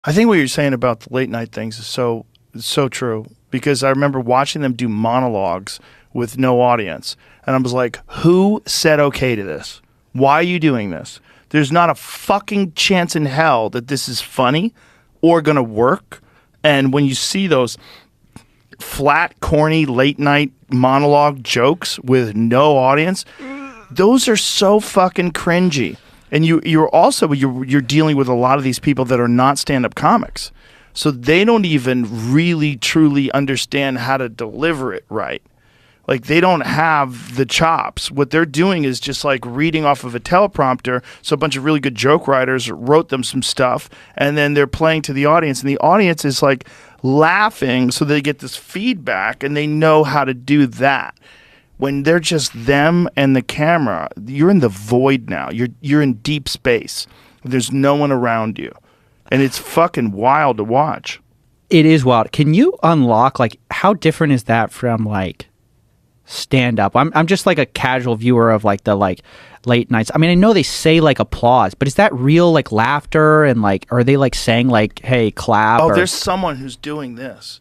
I think what you're saying about the late night things is so true, because I remember watching them do monologues with no audience, and I was like, who said okay to this? Why are you doing this? There's not a fucking chance in hell that this is funny or gonna work. And when you see those flat, corny, late night monologue jokes with no audience, those are so fucking cringy. And you're dealing with a lot of these people that are not stand-up comics, so they don't even really truly understand how to deliver it right. Like, they don't have the chops. What they're doing is just like reading off of a teleprompter. So a bunch of really good joke writers wrote them some stuff, and then they're playing to the audience, and the audience is like laughing, so they get this feedback, and they know how to do that. When they're just them and the camera, you're in the void now. You're in deep space. There's no one around you, and it's fucking wild to watch. It is wild. Can you unlock, like, how different is that from like stand up? I'm just like a casual viewer of like the like late nights. I mean, I know they say like applause, but is that real like laughter, and like are they like saying like, hey, clap? Oh, there's someone who's doing this.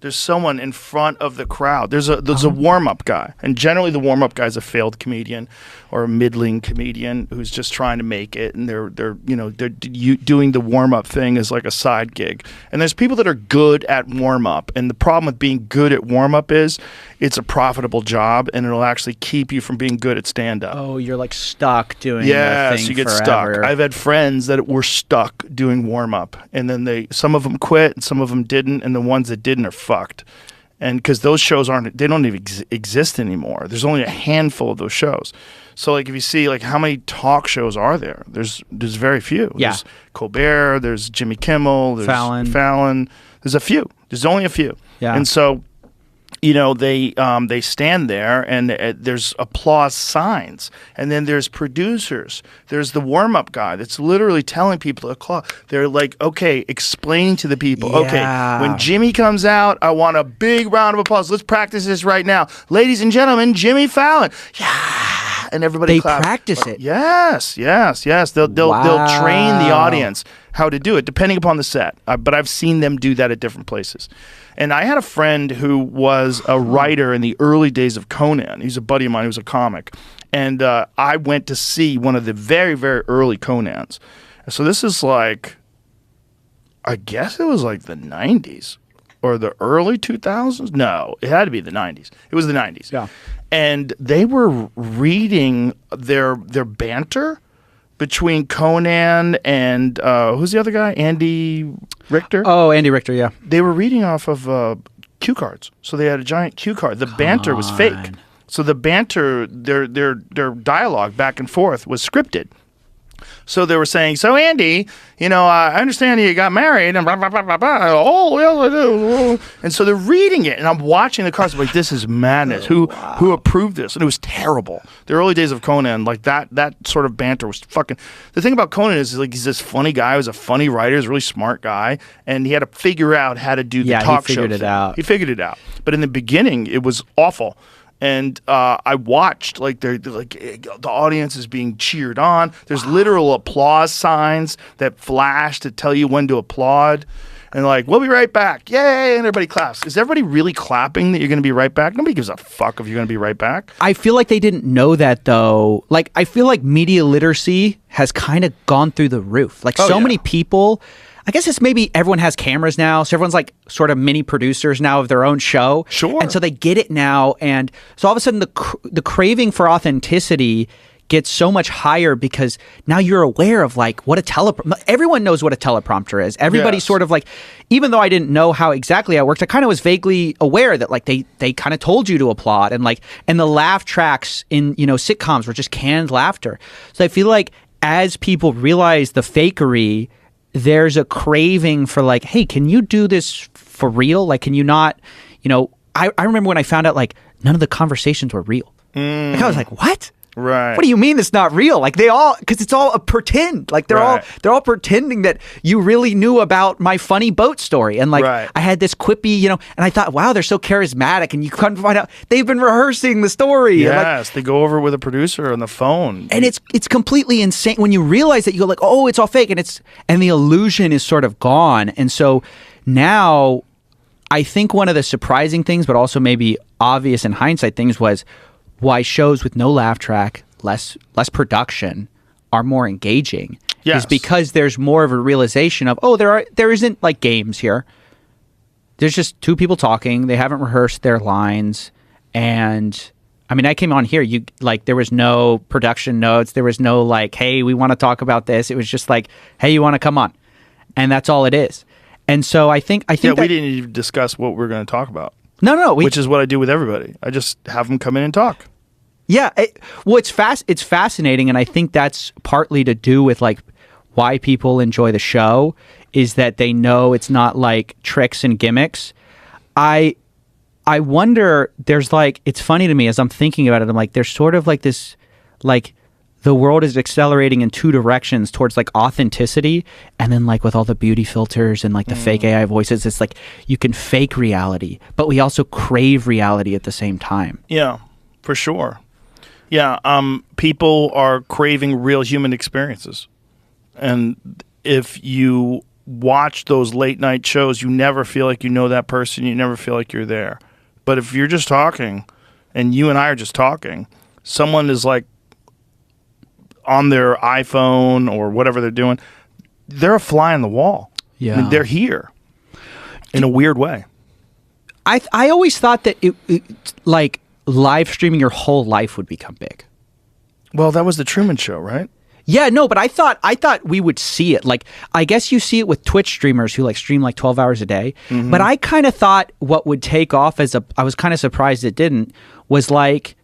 There's someone in front of the crowd. There's a warm-up guy, and generally the warm-up guy is a failed comedian or a middling comedian who's just trying to make it, and they're doing the warm-up thing as like a side gig. And there's people that are good at warm-up, and the problem with being good at warm-up is it's a profitable job, and it'll actually keep you from being good at stand-up. Oh, you're like stuck doing yes, thing you get forever. stuck. I've had friends that were stuck doing warm-up, and then some of them quit, and some of them didn't, and the ones that didn't are fucked. And because those shows they don't even exist anymore. There's only a handful of those shows. So like if you see like how many talk shows are there? There's very few. Yeah. There's Colbert, there's Jimmy Kimmel, there's Fallon. There's a few. There's only a few. Yeah. And so they stand there, and there's applause signs, and then there's producers. There's the warm-up guy that's literally telling people to clap. They're like, okay, explaining to the people, Yeah. okay, when Jimmy comes out, I want a big round of applause. Let's practice this right now. Ladies and gentlemen, Jimmy Fallon. Yeah. And everybody claps. They practice it. Yes. They'll train the audience how to do it, depending upon the set. But I've seen them do that at different places. And I had a friend who was a writer in the early days of Conan. He's a buddy of mine who was a comic. And I went to see one of the very, very early Conans. So this is like, I guess it was like the 90s or the early 2000s. No, it had to be the 90s. It was the 90s. Yeah. And they were reading their banter between Conan and who's the other guy? Andy Richter? Oh, Andy Richter, yeah. They were reading off of cue cards. So they had a giant cue card. The banter was fake. So the banter, their dialogue back and forth was scripted. So they were saying, so Andy, I understand you got married and blah, blah, blah, blah, blah. Oh, yes, I do. And so they're reading it, and I'm watching the cards. I'm like, this is madness. Who approved this? And it was terrible. The early days of Conan, like that sort of banter was fucking. The thing about Conan is like he's this funny guy. He was a funny writer. He's a really smart guy, and he had to figure out how to do the talk show. He figured it out. But in the beginning, it was awful. And I watched, like, they're like the audience is being cheered on. There's literal applause signs that flash to tell you when to applaud. And like, we'll be right back. Yay! And everybody claps. Is everybody really clapping that you're going to be right back? Nobody gives a fuck if you're going to be right back. I feel like they didn't know that, though. Like, I feel like media literacy has kind of gone through the roof. Like, many people... I guess it's maybe everyone has cameras now, so everyone's like sort of mini producers now of their own show. Sure. And so they get it now, and so all of a sudden the craving for authenticity gets so much higher because now you're aware of like what everyone knows what a teleprompter is. Everybody's sort of like, even though I didn't know how exactly it worked, I kind of was vaguely aware that like they kind of told you to applaud, and the laugh tracks in sitcoms were just canned laughter. So I feel like as people realize the fakery, there's a craving for like, hey, can you do this for real? Like, can you not, I remember when I found out like none of the conversations were real. Like I was like, what? Right. What do you mean it's not real? Like because it's all a pretend. Like they're all pretending that you really knew about my funny boat story. And like I had this quippy, and I thought, wow, they're so charismatic. And you come to find out they've been rehearsing the story. Yes, they go over with a producer on the phone. And it's completely insane when you realize that. You go like, oh, it's all fake, and the illusion is sort of gone. And so now, I think one of the surprising things, but also maybe obvious in hindsight things, was why shows with no laugh track, less production, are more engaging. Yes. Is because there's more of a realization of, there isn't like games here. There's just two people talking. They haven't rehearsed their lines, and I mean, I came on here. There was no production notes. There was no like, hey, we want to talk about this. It was just like, hey, you want to come on, and that's all it is. And so I think we didn't even discuss what we're going to talk about. No, which is what I do with everybody. I just have them come in and talk. Yeah, it's fascinating, and I think that's partly to do with like why people enjoy the show is that they know it's not like tricks and gimmicks. I wonder, there's like, it's funny to me as I'm thinking about it, I'm like, there's sort of like this, like the world is accelerating in two directions towards like authenticity, and then like with all the beauty filters and like the fake AI voices, it's like you can fake reality, but we also crave reality at the same time. Yeah, for sure. Yeah, people are craving real human experiences. And if you watch those late night shows, you never feel like you know that person. You never feel like you're there. But if you're just talking, and you and I are just talking, someone is like on their iPhone or whatever they're doing, they're a fly on the wall. Yeah. I mean, they're here in a weird way. I always thought that it like live streaming your whole life would become big. Well, that was the Truman Show, right? Yeah, no, but I thought we would see it. Like, I guess you see it with Twitch streamers who like stream like 12 hours a day. Mm-hmm. But I kind of thought what would take off I was kind of surprised it didn't, was like,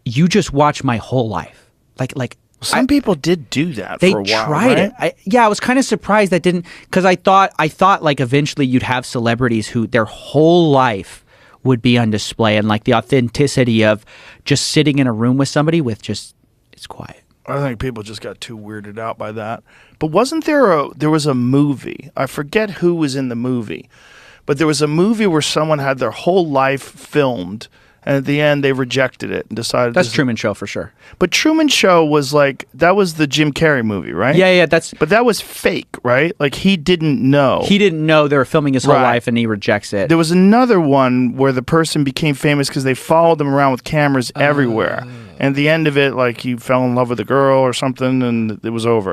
you just watch my whole life. Like some people did do that for a while. They tried right? it. I was kind of surprised that didn't, because I thought like eventually you'd have celebrities who their whole life would be on display, and like the authenticity of just sitting in a room with somebody with just, it's quiet. I think people just got too weirded out by that. But wasn't there was a movie, I forget who was in the movie, but there was a movie where someone had their whole life filmed, and at the end they rejected it and decided that's Truman Show for sure. But Truman Show was like, that was the Jim Carrey movie, right? Yeah, but that was fake, right? Like he didn't know they were filming his whole life, and he rejects it. There was another one where the person became famous because they followed them around with cameras everywhere, and at the end of it, like he fell in love with a girl or something, and it was over.